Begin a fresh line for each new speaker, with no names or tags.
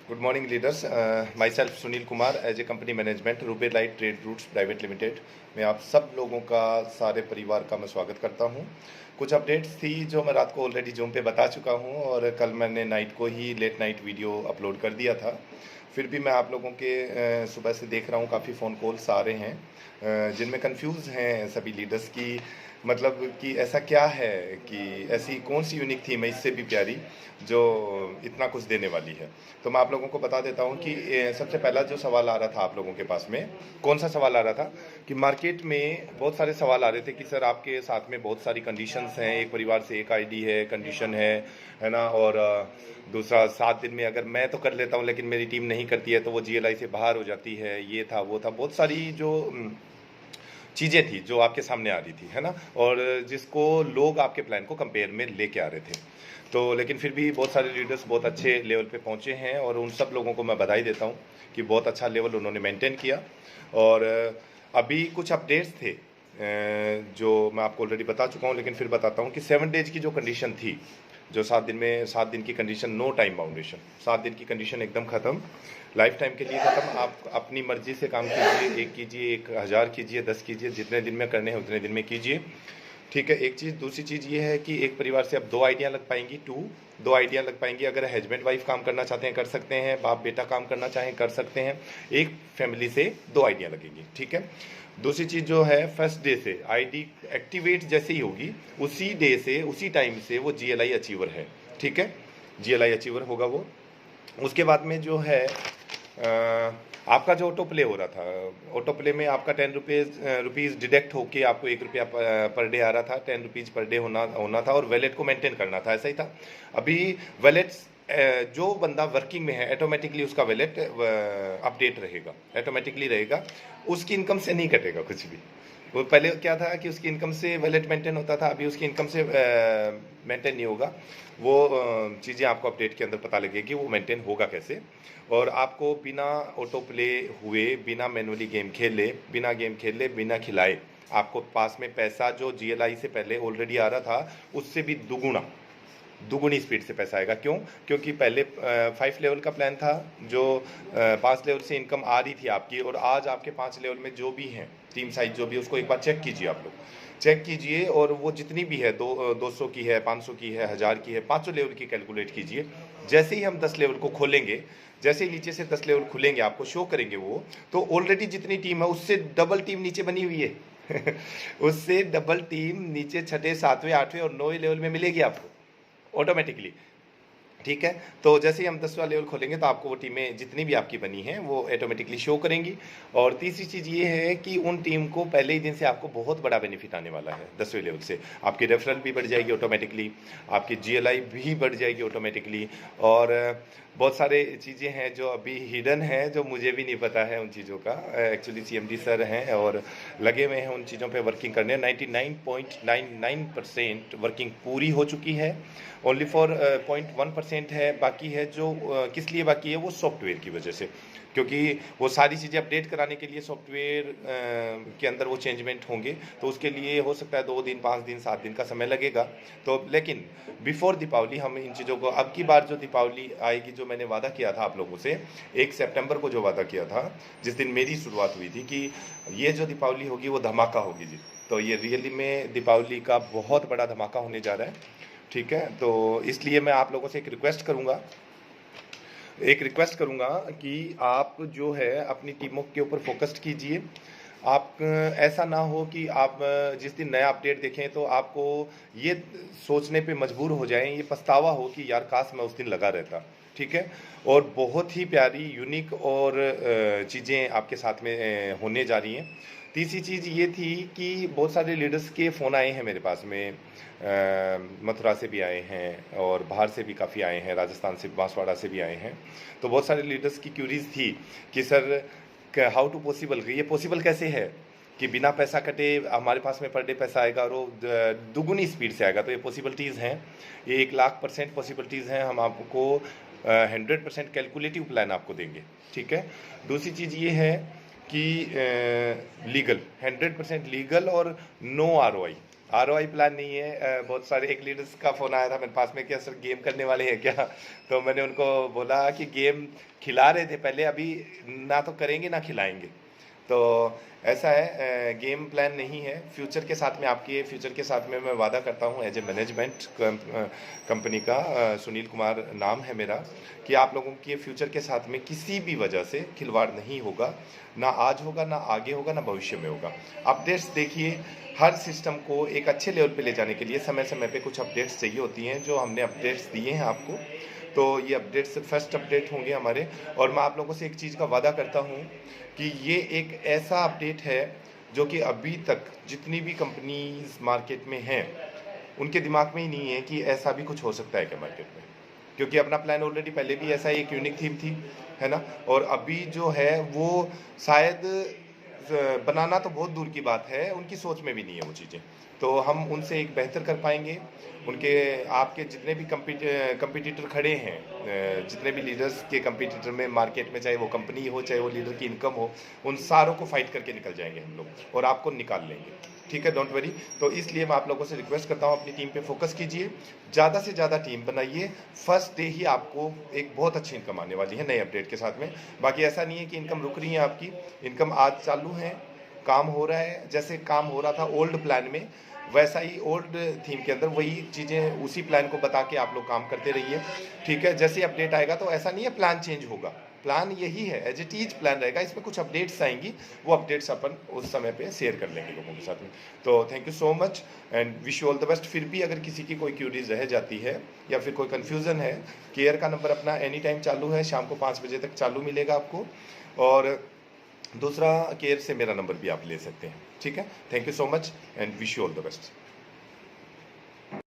Good morning, leaders. Myself Sunil Kumar, as a company management, Ruby Light Trade Routes Private Limited. मैं आप सब लोगों का, सारे परिवार का मैं स्वागत करता हूं। कुछ अपडेट्स थी जो मैं रात को ऑलरेडी जूम पे बता चुका हूं और कल मैंने नाइट को ही लेट नाइट वीडियो अपलोड कर दिया था। फिर भी मैं आप लोगों के सुबह से देख रहा हूं काफ़ी फ़ोन कॉल्स आ रहे हैं जिनमें कंफ्यूज हैं सभी लीडर्स की, मतलब कि ऐसा क्या है कि ऐसी कौन सी यूनिक थीम है इससे भी प्यारी जो इतना कुछ देने वाली है। तो मैं आप लोगों को बता देता हूं कि सबसे पहला जो सवाल आ रहा था आप लोगों के पास में, कौन सा सवाल आ रहा था कि मार्केट में बहुत सारे सवाल आ रहे थे कि सर आपके साथ में बहुत सारी कंडीशंस हैं, एक परिवार से एक आईडी है, कंडीशन है ना, और दूसरा 7 दिन में अगर मैं तो कर लेता हूं लेकिन मेरी टीम नहीं करती है तो वो जीएलआई से बाहर हो जाती है, ये था वो था, बहुत सारी जो चीज़ें थी जो आपके सामने आ रही थी, है ना, और जिसको लोग आपके प्लान को कंपेयर में लेके आ रहे थे। तो लेकिन फिर भी बहुत सारे लीडर्स बहुत अच्छे लेवल पे पहुंचे हैं और उन सब लोगों को मैं बधाई देता हूं कि बहुत अच्छा लेवल उन्होंने मेंटेन किया। और अभी कुछ अपडेट्स थे जो मैं आपको ऑलरेडी बता चुका हूं, लेकिन फिर बताता हूं कि 7 डेज की जो कंडीशन थी, जो 7 दिन में 7 दिन की कंडीशन, नो टाइम बाउंडेशन, 7 दिन की कंडीशन एकदम ख़त्म, लाइफ टाइम के लिए ख़त्म। आप अपनी मर्जी से काम कीजिए, 1 कीजिए, 1000 कीजिए, 10 कीजिए, जितने दिन में करने हैं उतने दिन में कीजिए, ठीक है। एक चीज़, दूसरी चीज़ ये है कि एक परिवार से अब 2 आइडियाँ लग पाएंगी, 2 आइडियाँ लग पाएंगी। अगर हस्बैंड वाइफ काम करना चाहते हैं कर सकते हैं, बाप बेटा काम करना चाहें कर सकते हैं, एक फैमिली से 2 आइडियाँ लगेंगी, ठीक है। दूसरी चीज़ जो है, फर्स्ट डे से आईडी एक्टिवेट जैसे ही होगी उसी डे से, उसी टाइम से वो जीएलआई अचीवर है, ठीक है, जीएलआई अचीवर होगा वो। उसके बाद में जो है आपका जो ऑटो प्ले हो रहा था, ऑटो प्ले में आपका 10 रुपीज़ डिडक्ट होके आपको 1 रुपया पर डे आ रहा था, 10 रुपीज़ पर डे होना था और वैलेट को मेंटेन करना था, ऐसा ही था। अभी वैलेट्स जो बंदा वर्किंग में है ऑटोमेटिकली उसका वैलेट अपडेट रहेगा, ऑटोमेटिकली रहेगा, उसकी इनकम से नहीं कटेगा कुछ भी। वो पहले क्या था कि उसकी इनकम से वैलेट मेंटेन होता था, अभी उसकी इनकम से मेंटेन नहीं होगा। वो चीज़ें आपको अपडेट के अंदर पता लगेगी वो मेंटेन होगा कैसे। और आपको बिना ऑटो प्ले हुए, बिना मैनुअली गेम खेले, बिना खिलाए, आपको पास में पैसा जो जीएलआई से पहले ऑलरेडी आ रहा था उससे भी दुगुनी स्पीड से पैसा आएगा। क्यों? क्योंकि पहले 5 लेवल का प्लान था जो 5 लेवल से इनकम आ रही थी आपकी, और आज आपके 5 लेवल में जो भी हैं टीम साइज जो भी, उसको एक बार चेक कीजिए, आप लोग चेक कीजिए, और वो जितनी भी है 200 की है, 500 की है, 1000 की है, 500 लेवल की कैलकुलेट कीजिए। जैसे ही हम 10 लेवल को खोलेंगे, जैसे ही नीचे से 10 लेवल खुलेंगे आपको शो करेंगे वो, तो ऑलरेडी जितनी टीम है उससे डबल टीम नीचे बनी हुई है उससे डबल टीम नीचे 6, 7, 8 और 9 लेवल में मिलेगी आपको ऑटोमेटिकली, ठीक है। तो जैसे ही हम 10वां लेवल खोलेंगे तो आपको वो टीमें जितनी भी आपकी बनी हैं वो ऑटोमेटिकली शो करेंगी। और तीसरी चीज़ ये है कि उन टीम को पहले ही दिन से आपको बहुत बड़ा बेनिफिट आने वाला है। 10वें लेवल से आपकी रेफरल भी बढ़ जाएगी ऑटोमेटिकली, आपकी जीएलआई भी बढ़ जाएगी ऑटोमेटिकली, और बहुत सारे चीज़ें हैं जो अभी हिडन हैं, जो मुझे भी नहीं पता है उन चीज़ों का। एक्चुअली सीएमडी सर हैं और लगे हुए हैं उन चीज़ों पे वर्किंग करने। 99.99% वर्किंग पूरी हो चुकी है, ओनली फॉर 0.1% है बाकी है, जो किस लिए बाकी है, वो सॉफ्टवेयर की वजह से, क्योंकि वो सारी चीज़ें अपडेट कराने के लिए सॉफ्टवेयर के अंदर वो चेंजमेंट होंगे, तो उसके लिए हो सकता है 2 दिन, 5 दिन, 7 दिन का समय लगेगा। तो लेकिन बिफोर दीपावली हम इन चीज़ों को, अब की बार जो दीपावली आएगी, जो मैंने वादा किया था आप लोगों से 1 सितंबर को, जो वादा किया था जिस दिन मेरी शुरुआत हुई थी कि ये जो दीपावली होगी वो धमाका होगी जी, तो ये रियली में दीपावली का बहुत बड़ा धमाका होने जा रहा है, ठीक है। तो इसलिए मैं आप लोगों से एक रिक्वेस्ट करूंगा कि आप जो है अपनी टीमों के ऊपर फोकस्ड कीजिए। आप ऐसा ना हो कि आप जिस दिन नया अपडेट देखें तो आपको ये सोचने पे मजबूर हो जाएं, ये पछतावा हो कि यार काश मैं उस दिन लगा रहता, ठीक है। और बहुत ही प्यारी यूनिक और चीज़ें आपके साथ में होने जा रही हैं। तीसरी चीज़ ये थी कि बहुत सारे लीडर्स के फ़ोन आए हैं मेरे पास में, मथुरा से भी आए हैं और बाहर से भी काफ़ी आए हैं, राजस्थान से, बांसवाड़ा से भी आए हैं। तो बहुत सारे लीडर्स की क्यूरीज थी कि सर हाउ टू पॉसिबल, ये पॉसिबल कैसे है कि बिना पैसा कटे हमारे पास में पर डे पैसा आएगा और वो दुगुनी स्पीड से आएगा। तो ये पॉसिबिलिटीज़ हैं, ये 1,00,000% पॉसिबिलिटीज़ हैं। हम आपको 100% कैलकुलेटिव प्लान आपको देंगे, ठीक है। दूसरी चीज़ ये है कि लीगल, 100% लीगल और नो आरओआई, आरओआई प्लान नहीं है। बहुत सारे एक लीडर्स का फ़ोन आया था मेरे पास में कि सर गेम करने वाले हैं क्या? तो मैंने उनको बोला कि गेम खिला रहे थे पहले, अभी ना तो करेंगे ना खिलाएंगे। तो ऐसा है, गेम प्लान नहीं है। फ्यूचर के साथ में आपके फ्यूचर के साथ में मैं वादा करता हूँ एज ए मैनेजमेंट कंपनी का, सुनील कुमार नाम है मेरा, कि आप लोगों के फ्यूचर के साथ में किसी भी वजह से खिलवाड़ नहीं होगा। ना आज होगा, ना आगे होगा, ना भविष्य में होगा। अपडेट्स देखिए, हर सिस्टम को एक अच्छे लेवल पे ले जाने के लिए समय समय पे कुछ अपडेट्स चाहिए होती हैं, जो हमने अपडेट्स दिए हैं आपको। तो ये अपडेट्स फर्स्ट अपडेट होंगे हमारे, और मैं आप लोगों से एक चीज़ का वादा करता हूँ कि ये एक ऐसा अपडेट है जो कि अभी तक जितनी भी कंपनीज मार्केट में हैं उनके दिमाग में ही नहीं है कि ऐसा भी कुछ हो सकता है क्या मार्केट में। क्योंकि अपना प्लान ऑलरेडी पहले भी ऐसा एक यूनिक थीम थी, है ना। और अभी जो है वो शायद बनाना तो बहुत दूर की बात है, उनकी सोच में भी नहीं है वो चीज़ें। तो हम उनसे एक बेहतर कर पाएंगे। उनके आपके जितने भी कंपटीटर खड़े हैं, जितने भी लीडर्स के कंपटीटर में मार्केट में, चाहे वो कंपनी हो चाहे वो लीडर की इनकम हो, उन सारों को फाइट करके निकल जाएंगे हम लोग और आपको निकाल लेंगे। ठीक है, डोंट वरी। तो इसलिए मैं आप लोगों से रिक्वेस्ट करता हूँ अपनी टीम पे फोकस कीजिए, ज़्यादा से ज़्यादा टीम बनाइए। फर्स्ट डे ही आपको एक बहुत अच्छी इनकम आने वाली है नए अपडेट के साथ में। बाकी ऐसा नहीं है कि इनकम रुक रही है आपकी, इनकम आज चालू है, काम हो रहा है। जैसे काम हो रहा था ओल्ड प्लान में, वैसा ही ओल्ड थीम के अंदर वही चीज़ें उसी प्लान को बता के आप लोग काम करते रहिए। ठीक है, जैसे अपडेट आएगा तो ऐसा नहीं है प्लान चेंज होगा, प्लान यही है, एज इट इज प्लान रहेगा। इसमें कुछ अपडेट्स आएंगी, वो अपडेट्स अपन उस समय पे शेयर कर लेंगे लोगों के साथ में। तो thank you so much and wish you all the best. फिर भी अगर किसी की कोई क्यूरीज रह जाती है या फिर कोई कन्फ्यूज़न है, केयर का नंबर अपना एनी टाइम चालू है, शाम को 5 बजे तक चालू मिलेगा आपको। और दूसरा, केयर से मेरा नंबर भी आप ले सकते हैं। ठीक है, thank you so much and wish you all the best.